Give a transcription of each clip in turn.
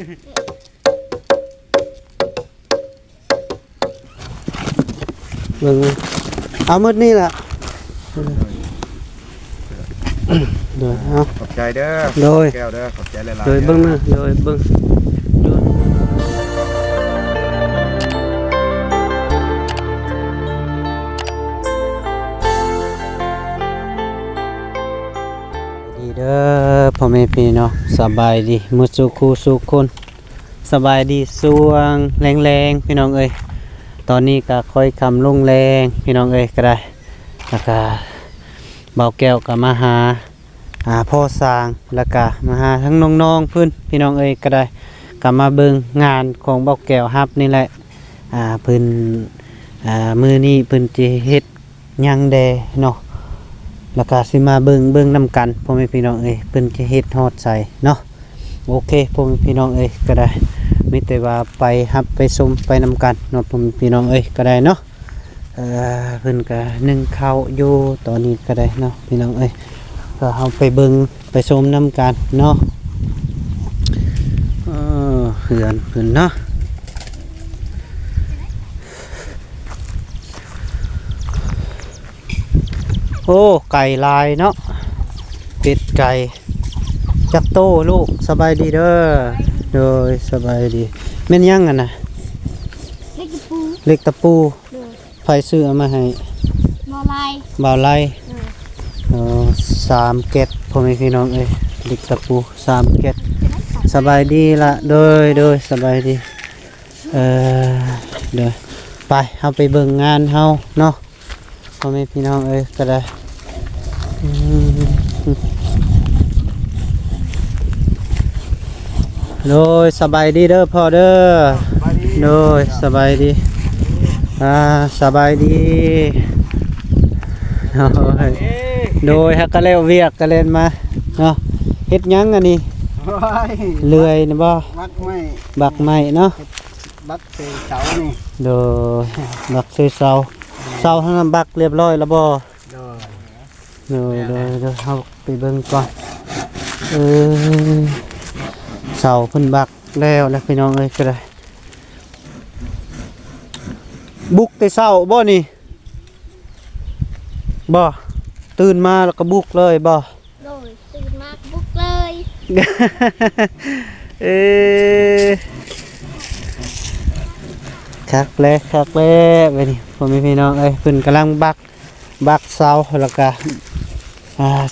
เบิ่งเอาหมดนี่ล่ะโดยเอาขอบใจเด้อ โดย แก้วเด้อขอบใจหลายๆ โดยเบิ่งนะโดยเบิ่งโดยดีเด้อพ่อแม่พี่น้องสบายดีมื้อสุขสุขคนสบายดีสวงแรงๆพี่น้องเอ้ยตอนนี้ก็ค่อยคำลงแรงพี่น้องเอ้ยก็ได้แล้วก็เบาแก้วก็มาหาพ่อสร้างแล้วก็มาหาทั้งน้องๆเพิ่นพี่น้องเอ้ยก็ได้ก็มาเบิ่งงานของเบาแก้วฮับนี่แหละเพิ่นมื้อนี้เพิ่นสิเฮ็ดหยังแดเนาะแล้วก็สิมาเบิ่งนำกันพ่อแม่พี่น้องเอ้ยเพิ่นจะเฮ็ดฮอดใส่เนาะโอเคพ่อแม่พี่น้องเอ้ยก็ได้มีแต่ว่าไปรับไปชมไปนำกันเนาะพ่อแม่พี่น้องเอ้ยก็ได้เนาะเพิ่นก็นึ่งข้าวอยู่ตอนนี้ก็ได้เนาะพี่น้องเอ้ยก็เฮาไปเบิ่งไปชมนำกันเนาะเฮือนเพิ่นเนาะโอ้ไก่ลายเนาะเป็ดไก่จักโตลูกสบายดีเด้อโดยสบายดีแม่นยังอ่ะนะเล็กตะปูไผซื้อเอามาให้บ่าวไล่3 เกตพ่อแม่พี่น้องเอ้ยเล็กตะปู3 เกตสบายดีละโดยสบายดีเดี๋ยวไปเฮาไปเบิ่งงานเฮาเนาะพ่อแม่พี่น้องเอ้ยก็ได้โดยสบายดีเด้อพ่อเด้อโดยสบายดีสบายดีโดยฮักกะเล้วเวียกกะเล่นมาเนาะเฮ็ดหยังอันนี้เลื่อยนะบ่บักไม้เนาะบักเสเสานี่ โดยบักเสาทั้งนั้นบักเรียบร้อยแล้วบ่โดยเฮาไปเบิ่งก่อนเสาเพิ่นบักแล้วพี่น้องเอ้ยก็ได้บุกแต่เช้าบ่นี่บ่ตื่นมาแล้วก็บุกเลยบ่โดยตื่นมาบุกเลย คักแลไปนี่พ่อแม่พี่น้องเอ้ยเพิ่นกำลังบักเสาแล้วก็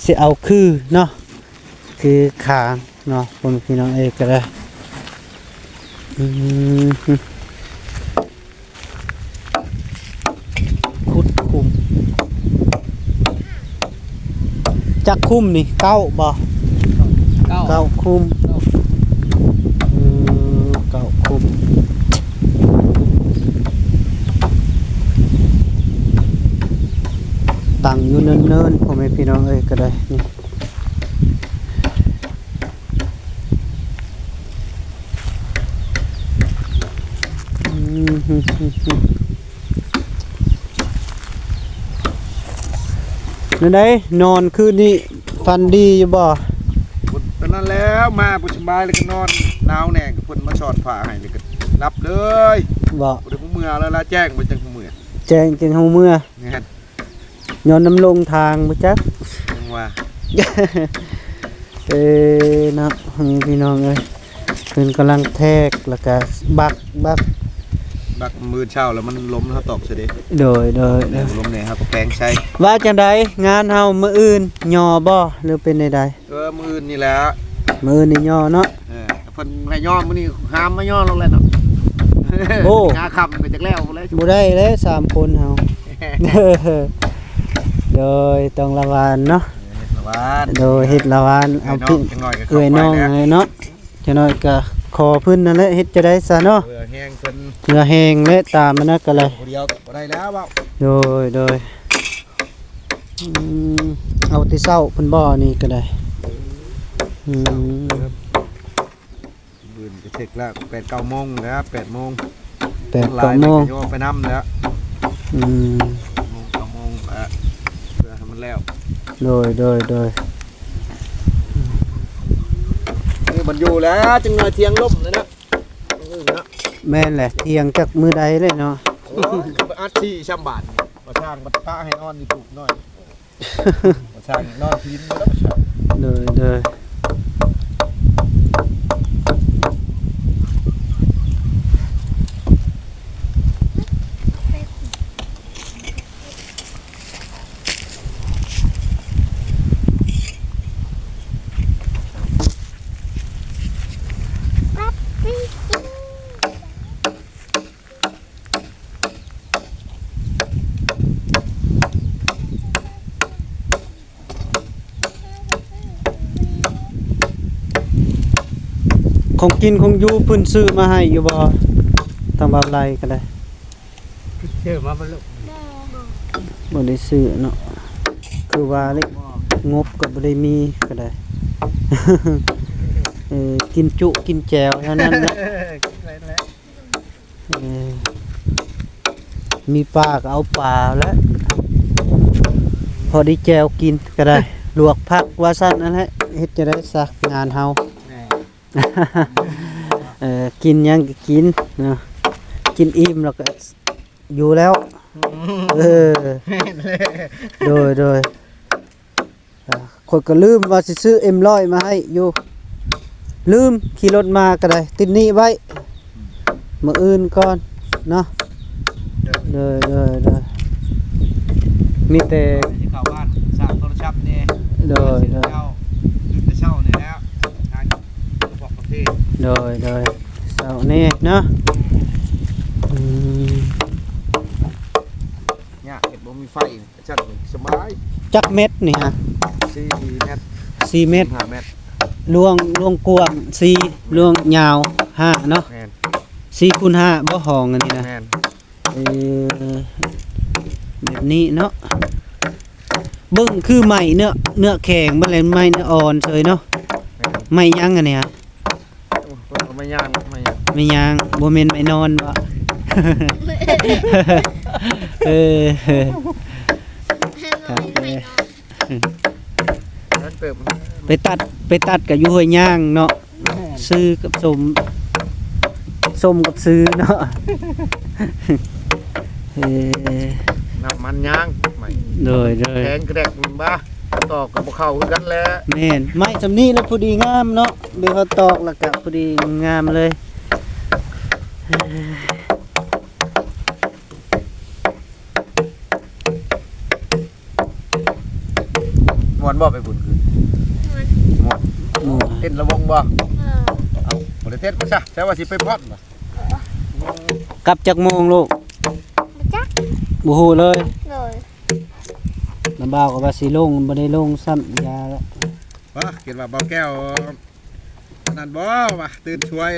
สิเอาคือเนาะคือขางเนาะพ่อแม่พี่น้องเอ้ยก็ได้ขุดคุมจักคุมนี่เก้าบ่เก้าคุมเก้าคุมตั้งอยู่เนินๆพ่อแม่พี่น้องเอ้ยก็ได้นี่นั่นได้นอนคืนนี้ฟันดีอยู่บ่ตอนนั้นแล้วมาปุชบายเลยก็นอนหนาวแน่กับเพิ่นมาสอดผ้าให้เลยก็รับเลยบ่เดี๋ยวผมเมื่อแล้วละแจ้งไปจังผมเมื่อแจ้งจังเฮาเมื่อเนี่ยย้อนน้ำลงทางบ่จักจังว่า นะพี่น้องเอ้ยเพิ่นกำลังแทกแล้วก็บักมือเช้าแล้วมันล้มแล้วตอกเสด็จโดยล้มเนี่ยครับก็แปลงใช้ว่าจังไดงานเฮามื้ออื่นย่อบ่หรือเป็นใดมืออื่นนี่แหละมื้ออื่นนี่ย่อเนาะเพิ่นให้ย่อมื้อนี้ห้ามมาย่อลงแล้วเนาะโอ้งาคำไปจากแล้วเลยบ่ได้เลย3คนเฮาโดยต้องระวังเนาะโดยเฮ็ดละวานเอาพี่เอ้ยน้องเนาะจังน้อยก็ขอพื้นนั่นแหละเฮ็ดจะได้ซะเนาะเรือแห้งเพิ่นเรือแห้งและตามมันนักก็เลยเดียวบ่ได้แล้วเว้าโดยเอาที่เช้าเพิ่นบ่นี่ก็ได้บืนจะเสร็จแล้ว8-9 โมงแล้ว8 โมง8-9 โมงไปน้ำแล้ว9 โมงเพื่อให้มันแล้วโดยบัน อยู่แล้วจึงหน่อยเที่ยงล่มเลยนะนะ แม่นแหละเที่ยงจากมือใดเลยเนาะ โอ้ยอัดที่ช่ำบาทมาช่างมาป้าให้นอนอยู่ถูกหน่อยมาช่างนอนพินมาแล้วมาช่าง เลย ปั๊บปิ๊งปิ๊ง ของกินของอยู่เพิ่นซื้อมาให้อยู่บ่ทางบาปไลก็ได้ เชื่อมาบ่ลูก แม่ บ่ได้ซื้อเนาะคือว่าเล็กงบก็บ่ได้มีก็ได้ กินจุกินแจวเท่านั้นนะเออมีปลาก็เอาปลาแล้วพอได้แจวกินก็ได้ ลวกผักว่าซั่นนั่นแหละเฮ็ดจะได้สักงานเฮา กินหยังก็กินเนาะกินอิ่มแล้วก็อยู่แล้วเออโดยคนก็ลืมว่าสิซื้อ M100 มาให้อยู่ลืมขี่รถมาก็ได้ติดหนี้ไว้มื้ออื่นก่อนเนาะเด้อมีแต่ ที่เข้าบ้านสร้างโทรศัพท์นี่ โดย เช้าตื่นแต่เช้านี่แล้วทางบอกประเทศ เสาร์นี้เนาะอืม เนี่ยเห็นบ่มีไฟจัดสบาย จักเม็ดนี่ฮะ 4 เมตร 4 เม็ด 5 เมตร ลวงกว้าง4ลวงยาว5เนาะ แม่น 4คูณ5บ่ห้องอันนี้นะ แม่น เออแบบนี้เนาะเบิ่งคือไหม้เนื้อแข็งบ่แล่นไหม้เนื้ออ่อนเฉยเนาะ แม่น ไหม้ยังอันเนี้ย ไม่ย่างไม่ย่าง ไม่ยังบ่แม่นไหม้นอนบ่ เออ ให้หน่อยไม่นอน แล้วเติม ไปตัดกับอยู่ห้วยย่างเนาะซื้อกับส้มกับซื้อเนาะ เออ น้ำมันย่างไม่ โดย แข็งกระแดกมันบ้าตอกกับเข้าคือกันแล้ว แม่นไม้สำนี้แล้วพอดีงามเนาะเดี๋ยวเขาตอกแล้วก็พอดีงามเลย มวนบ่ไปบุญคืนมวน หมู่ เต้นระวงบ่ เออ เอาบ่ได้เต้นบ่ซะแต่ว่าสิไปพอดบ่ กลับจากโมงลูก มาจัก บ่ฮู้เลย เลย น้ำบ่าวก็ว่าสิลงบ่ได้ลงซ้ำยาแล้ว ว่าคิดว่าเบาแก้วนั่นบ่ว่าตื่นช่วย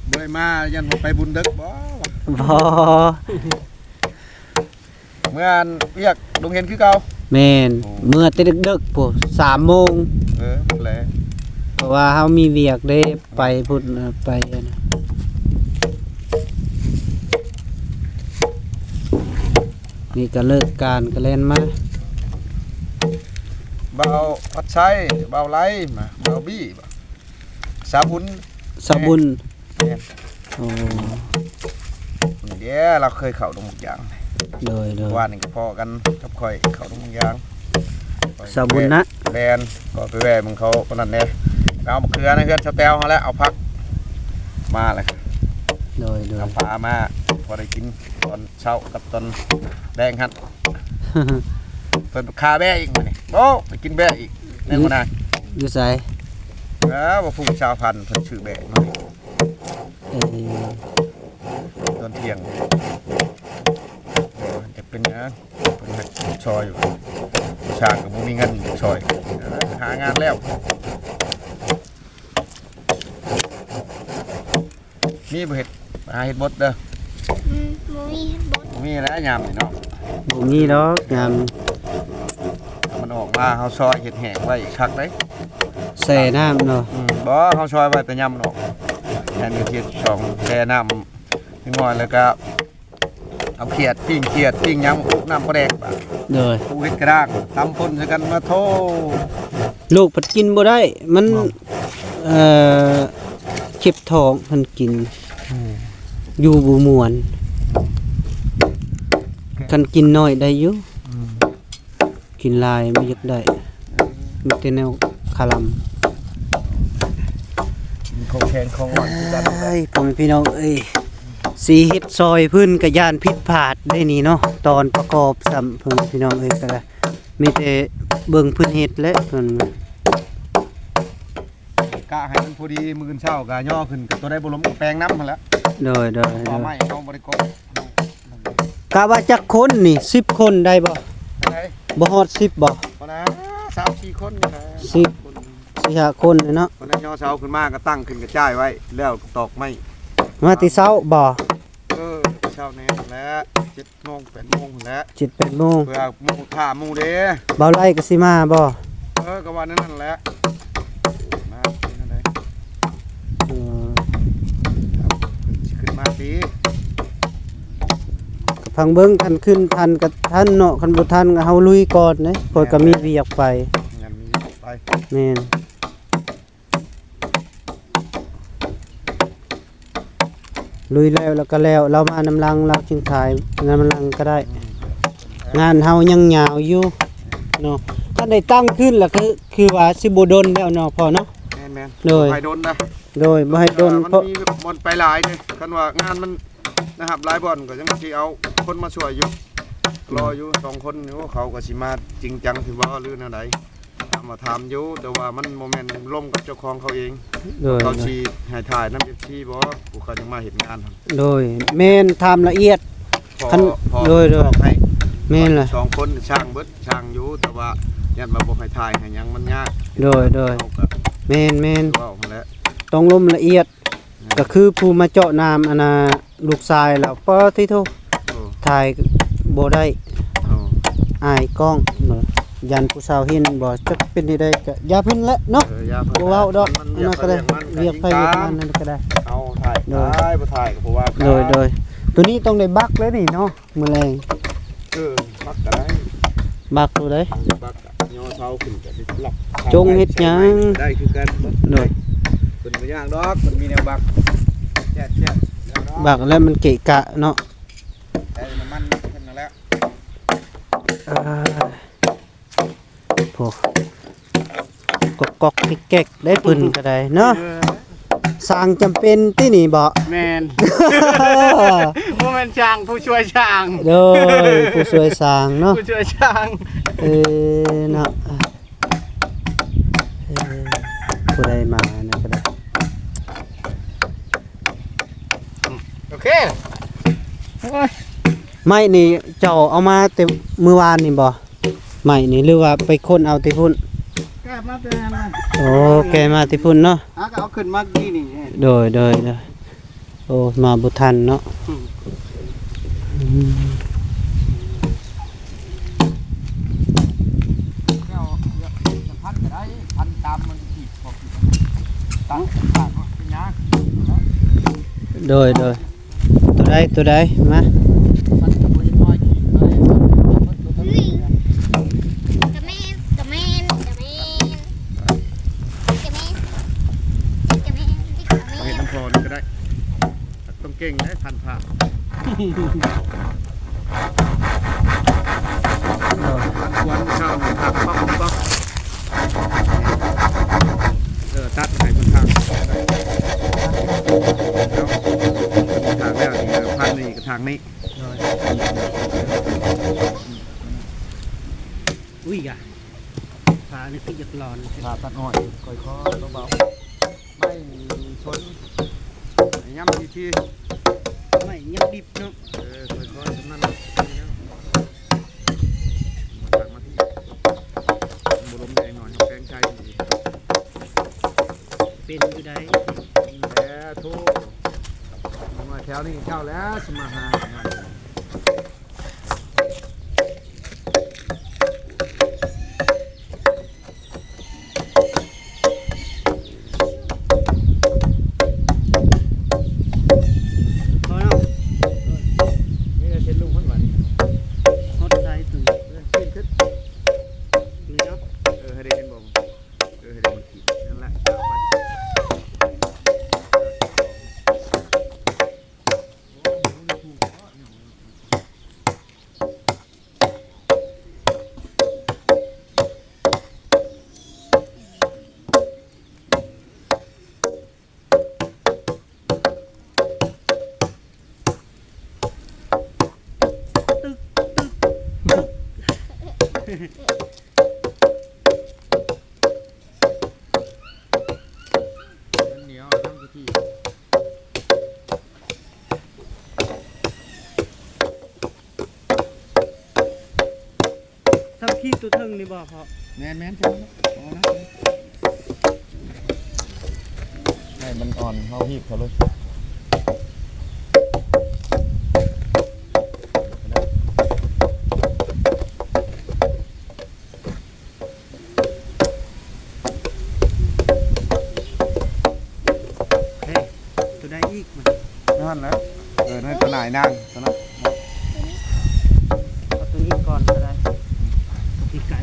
บ่ได้มายันบ่ไปบุญดึกบ่ว่า บ่ เมื่ออันเรียกลงเห็นคือเก่า แม่นเมื่อแต่ดึกๆพุ่น3 โมง หมดแล้ว เพราะว่าเฮามีเวียกได้ไปพุ่นน่ะไปอันน่ะนี่ก็เลิกการก็เล่นมา เบาพัดชัยเบาไหลมาเบาบี้บ่สาบุญ สะบุญ แม่น โอ้ เดี๋ยวเราเคยเข้าตรงหมกยาง โดย ว่านี่ก็พอกันกับข่อยเข้าตรงหมกยาง สะบุญนะ แลนก็ไปแวะมึงเขาคนนั้นแน่เอามะเขือนะเพื่อนสแตลเขาแล้วเอาพักมาเลย โดย เอาปลามาพอได้กินตอนเช้ากับตอนแดงฮัดเพิ่นคาแบะอีกมื้อนี่โอ้ไปกินแบะอีกแน่นบ่นาย อยู่ไส แล้วบ่ฟูชาวพันธุ์เพิ่นชื่อแบะมา เออ ตอนเที่ยงจะเป็นหยังเพิ่นเฮ็ดซอยอยู่ชาติก็บ่มีเงินซอยหางานแล้วมีบ่เฮ็ดหาเฮ็ดบดเด้อ มุ้ยบด บ่มีแล้วยามนี่เนาะ บ่มีดอกงาม มันออกมาเฮาซอยเฮ็ดแห้งไว้คักเด้ ใส่น้ำเนาะ บ่เฮาซอยไว้แต่ยามมันออกแทนที่จะช่องแช่น้ำนิดหน่อยแล้วก็เอาเขียดปิ้งหยังอุกน้ำปลาแดกบาด โดย ปูเฮ็ดกระด้างตำป่นใส่กันมาโท ลูกผัดกินบ่ได้มัน บ่ เอ่อ เจ็บท้องเพิ่นกินอยู่บ่ม่วนคันกินน้อยได้อยู่กินหลายบ่อยากได้มีแต่แนวคาลัม ของแข็งของอ่อนคือกัน ไอ้พ่อแม่พี่น้องเอ้ยสีเฮ็ดซอยเพิ่นก็ย่านผิดพลาดได้นี่เนาะตอนประกอบซ้ำพ่อแม่พี่น้องเอ้ยก็ได้มีแต่เบิ่งเพิ่นเฮ็ดและเพิ่น กะให้มันพอดีมื้อเช้าก็ย่อขึ้นก็ตัวได้บ่ล้มก็แปลงน้ำหั่นแหละ โดย ต่อไม้เอาบ่ได้กบ กะว่าจักคนนี่10คนได้บ่ ได้ บ่ฮอด10บ่ บ่นะ3-4คนนี่นะ 4-5คนเลยเนาะ วันนั้นย่อเช้าขึ้นมาก็ตั้งขึ้นกระจายไว้แล้วตอกไม้ มาแติเช้าบ่ เช้านี้แล้ว7:00 น 8:00 นพุ่นแล้ว 7-8โมง เพื่อหมู่ท่าหมู่เด้ เบาไล่ก็สิมาบ่ ก็ว่านั่นแหละมาเป็นจังได เออ สิขึ้นมาสิ ก็พังเบิ่งคันขึ้นทันก็ทันเนาะคันบ่ทันก็เฮาลุยก่อนเด้เพราะก็มีเวียกไป งั้นมีไป แม่นลุยแล้วก็แล้วเรามานำลังเราจึงถ่ายนำลังก็ได้ งานเฮายังยาวอยู่เนาะถ้าได้ตั้งขึ้นแล้วคือว่าสิบ่ดนแล้วเนาะพอเนาะ แม่น โดย ไปโดนนะ โดยบ่ให้ดน มัน เพราะ มีบ่อนไปหลายเด้คันว่างานมันนะครับหลายบ่อนก็ยังสิเอาคนมาช่วยอยู่รออยู่2คนอยู่เขาก็สิมาจริงจังสิบ่หรือแนวใดมาถามอยู่แต่ว่ามันโมเมนต์ร่มกับเจ้าของเขาเอง โดย เขาชีให้ถ่ายน้ำเอฟซีบ่ผู้เขาจะมาเห็นงานครับ โดยแม่นทำละเอียด พอ คัน พอ โดย บอกให้ แม่นล่ะ สองคนช่างเบิดช่างอยู่แต่ว่ายันมาบอกให้ถ่ายให้หยังมันยาก โดย เขาก็ แม่น เว้าหั่นแหละ ต้องลมละเอียด ก็คือผู้มาเจาะน้ำอันน่ะลูกชายแล้วปอที่ทุก โอ้ ถ่ายบ่ได้ โอ้ อายกล้องเนาะยันผู้สาวเห็นบ่จักเป็นได้ก็อย่าเพิ่นละเนาะ ยาเพิ่น บ่เว้าดอก มัน อันนั้นก็ได้เรียกไปเรียกมันนั่นก็ได้ เอาถ่าย โดย ถ่ายบ่ถ่ายก็บ่ว่ากัน โดยตัวนี้ต้องได้บักเลยนี่เนาะมื้อแรง มักก็ได้ บักตัวใด บักก็ย่อเช้าขึ้นก็สิหลับ จงเฮ็ดหยัง ได้คือกัน โดย เพิ่นบ่ย่างดอกเพิ่นมีแนวบักแจ๊ดๆ บักแล้วมันเกะกะเนาะ แต่น้ำมันเพิ่นนั่นแหละ พวกกอกๆแก๊กๆได้ปืนก็ได้เนาะสร้างจำเป็นที่นี่บ่ แมน ผู้เป็นช่างผู้ช่วยช่าง โดยผู้ช่วยสร้างเนาะ ผู้ช่วยช่าง เนาะผู้ใดมานะก็ได้ โอเคโอ้ย ไม้นี่เจ้าเอามาแต่มื้อวานนี่บ่ไม้นี่หรือว่าไปค้นเอาที่พุ่น กลับมาเป็นอะไร โอ้แกมาที่พุ่นเนาะ ก็เอาขึ้นมากี่นี่ โดยโอ้มาบ่ทันเนาะอืม พันก็ได้พันตามมันขีดพอขีดตั้งตั้งเป็นยาก โดยตัวใดมา พันกับมือน้อยขีดเลย นี่กระแมนกระแมนกระแมนกระแมนกระแมนที่กระแม เอาเห็ด น น้ำพอนี่ก็ได้ต้องเก่งนะพันผ้าพันควนข้าวหนึ่งผักป๊อกป๊อกตัดให้มันทางทางแล้วนี่พันนี่กับทางนี้ อุ้ยอ่ะขานี่คืออยากร้อน ผ่าตัดหน่อยค่อยๆเบาๆไม่ชนย้ำที ไม่ยังดิบเนาะ ค่อยๆตรงนั้นตักมาที่บุรมแดงหน่อยแกงใจ เป็นอยู่ใด แล้วทุกมาแถวนี้เข้าแล้วสมาหา พอเนาะ นี่เช็ดลุงมันหวาน ฮอตไซส์ตัวนี้ ขึ้นขึ้น นี่เนาะ ให้ได้เห็นบ่ให้ได้มันขีดนั่นแหละ มันเหนียวทั้งที่ ซ้ำขี้ตัวเทิงนี่บ่พอ แม่นใช่ไหมอ๋อนะให้มันอ่อนเขาหีบเขาเลย เฮ้ยตัวใดอีกมัน นั่นแหละนั่นตัวไหนนางตัวนั้น เอาตัวนี้ก่อนก็ได้ตัวที่ไก่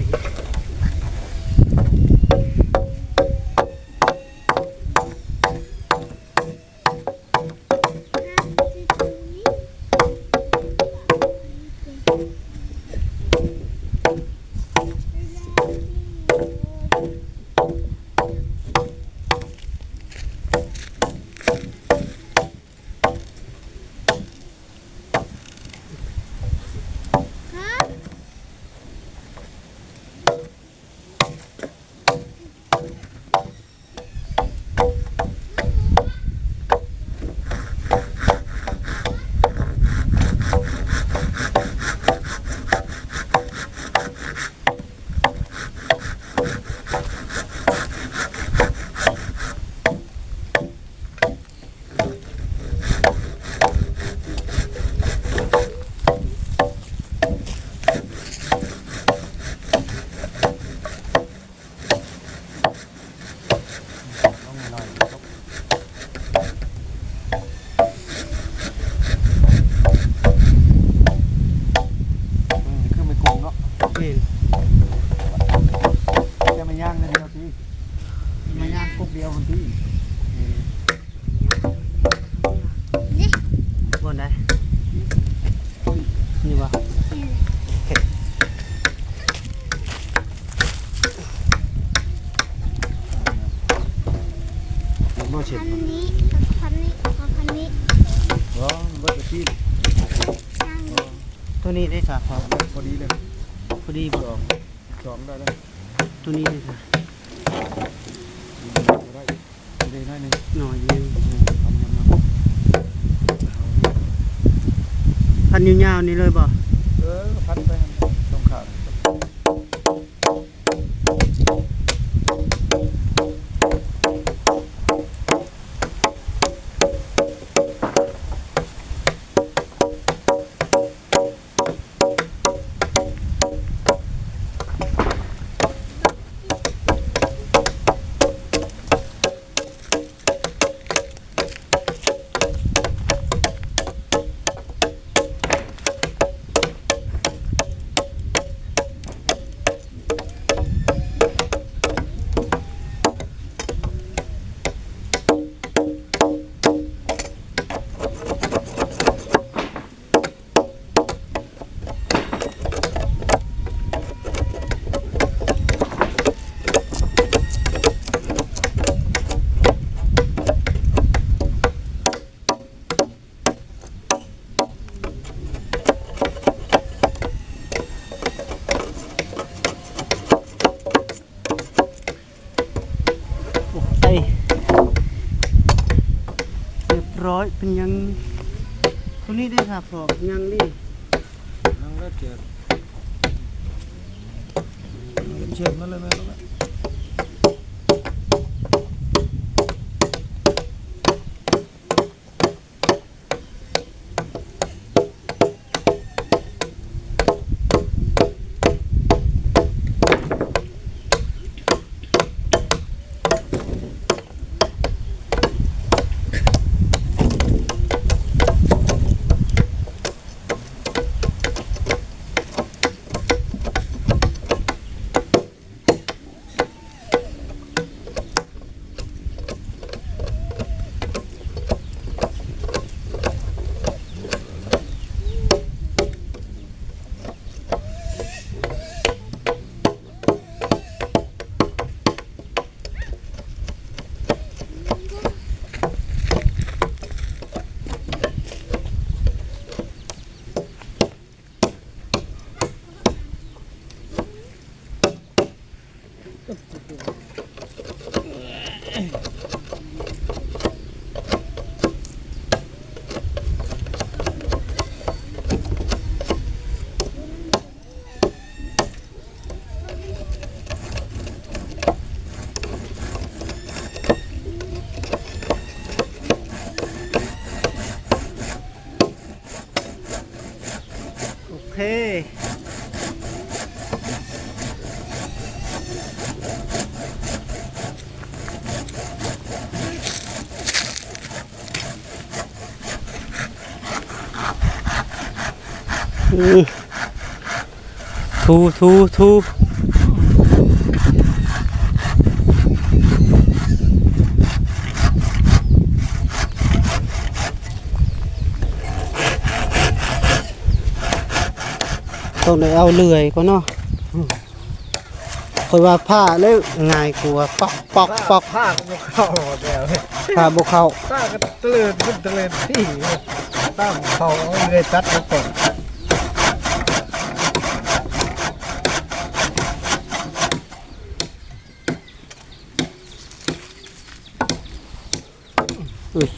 คือไม่โกงเนาะ นี่ จะมาย่างเดียวสิมาย่างกุ๊กเดียวคนที่ บนได้นี่บ่ บ่เช็ด พันนี้พันนี้พันนี้ บ่บ่จะที่ นั่ง ตัวนี้ได้สาพอ พอดีเลย พอดีบ่ สองได้แล้ว ตัวนี้ได้สา ได้ได้ได้นึง หน่อยนึง ทำยังไง พันยาวๆนี่เลยบ่ พันไปต้องขาด ไอ้เรียบร้อยเป็นยังตัวนี้ได้สาพอยังนี่ นั่งแล้วเจ็บเช็ดมาเลยแม่ลูก ส โอเคทู ต้องได้เอาเลื่อยก็เนาะคอยว่าผ้าเลยง่ายกว่าปอก ผ้าก็บ่เข้าแล้ว ผ้าบ่เข้า ผ้าก็ตะเลิดขึ้นตะเลิดที่ตั้งเขาเอาเลยตัดมาก่อน อุ้ย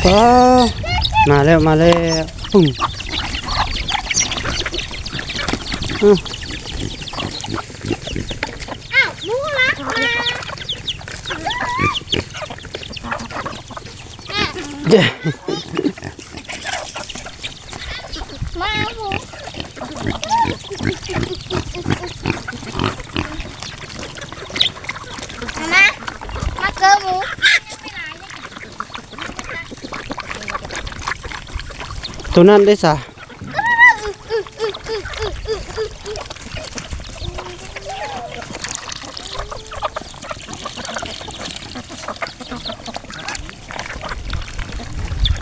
ก็มาแล้วปุ่มอ้าวมูรักมาเย้ มาหมูมาเกลือหมู ตัวนั้นได้สะ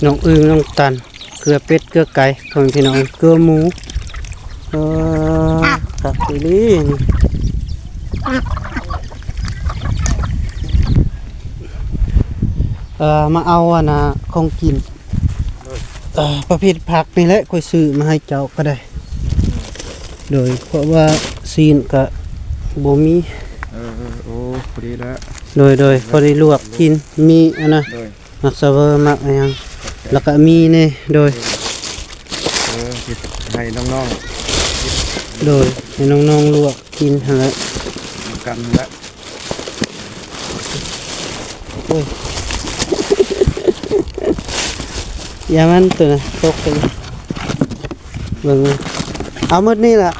น้องอึ่งน้องตันเกลือเป็ดเกลือไก่ของพี่น้องเกลือหมูครับดีมาเอาอ่ะนะของกินประเภทผักนี่แหละค่อยซื้อมาให้เจ้าก็ได้โดยเพราะว่าซีนก็บ่มี โอ้พอดีแล้ว โดยพอได้ลวกกินมีอันนะ โดย มักซะเวอร์มักอะไรหยังแล้วก็มีนี่โดย คิดให้น้อง โดยให้น้องๆลวกกินหั่นแหละ ๆกันแล้ว โอ้ยอย่ามันตัวน่ะตกไปเบิ่งเอาหมดนี่ล่ะ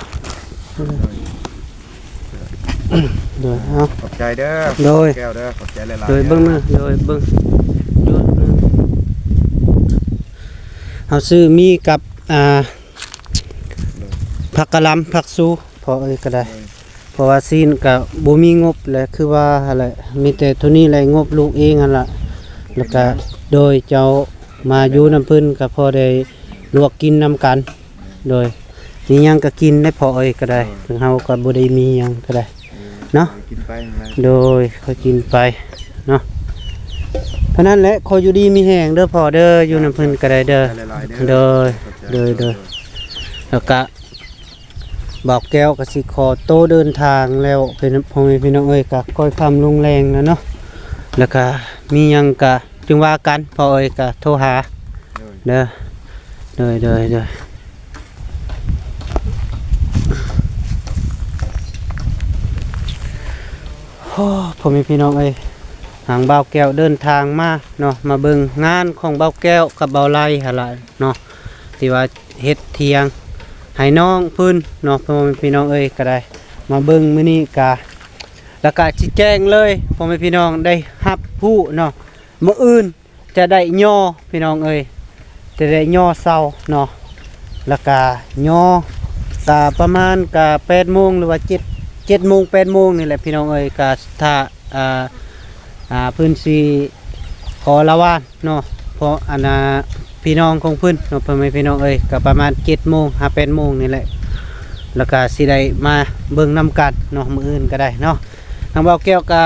โดยเอา ขอบใจเด้อ โดย แก้วเด้อขอบใจหลายๆ โดยเบิ่งนะโดยเบิ่งโดยเอาซื้อมีกับผักกะหล่ำผักซูพอก็ได้เพราะว่าซีนกับบ่มีงบแหละคือว่าอะไรมีแต่เท่านี้แหละงบลูกเองหั่นล่ะแล้วก็โดยเจ้ามาอยู่น้ำเพิ่นก็พอได้ลวกกินนํกันโดยมีหยังก็กินได้พอก็ได้ถึงเฮาก็บ่ได้มีหยังก็ได้เนาะ กินไปอะไร โดยค่อยกินไปเนาะเพราะนั้นแหละคอยอยู่ดีมีแห้งเด้อพ่อเด้ออยู่น้ำเพิ่นก็ได้เด้อ หลายๆเด้อ โดยแล้วก็บอกแก้วกับสิขอโตเดินทางแล้วเป็นพ่อแม่พี่น้องเอ้ยก็ค่อยคำลงแรงแล้วเนาะแล้วก็มีหยังก็จึงว่ากันพ่อเอ้ยก็โทรหาเด้อโดยโอ้พ่อแม่พี่น้องเอ้ยหางเบาแก้วเดินทางมาเนาะมาเบิ่งงานของเบาแก้วกับเบาไล่หั่นล่ะเนาะที่ว่าเฮ็ดเทียงให้น้องเพิ่นเนาะพ่อแม่พี่น้องเอ้ยก็ได้มาเบิ่งมื้อนี้ก็แล้วก็สิแจ้งเลยพ่อแม่พี่น้องได้รับผู้เนาะมื้ออื่น จะได้ย่อพี่น้องเอ้ยจะได้ย่อเศร้าเนาะแล้วก็ย่อกะประมาณกะ8 โมงหรือว่า7 โมง 8 โมงนี่แหละพี่น้องเอ้ยกะถ้าพื้นที่ขอละวานเนาะเพราะอันน่ะพี่น้องของเพิ่นเนาะพ่อแม่พี่น้องเอ้ยก็ประมาณ7 โมงหา 8 โมงนี่แหละแล้วก็สิได้มาเบิ่งนำกันเนาะมื้ออื่นก็ได้เนาะทางเบาแก้วก็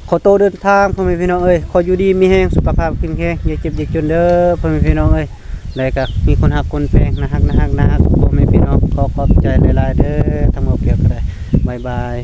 ขอโตวเดินทางพ่อแม่พี่น้องเอ้ยขออยู่ดีมีแรงสุขภาพแข็งแรงอย่าเจ็บอย่าจนเด้อพ่อแม่พี่น้องเอ้ยแล้วก็มีคนฮักคนแพงนะฮักพ่อแม่พี่น้องขอขอบใจหลายๆเด้อทางเบาแก้วก็ได้บ๊ายบาย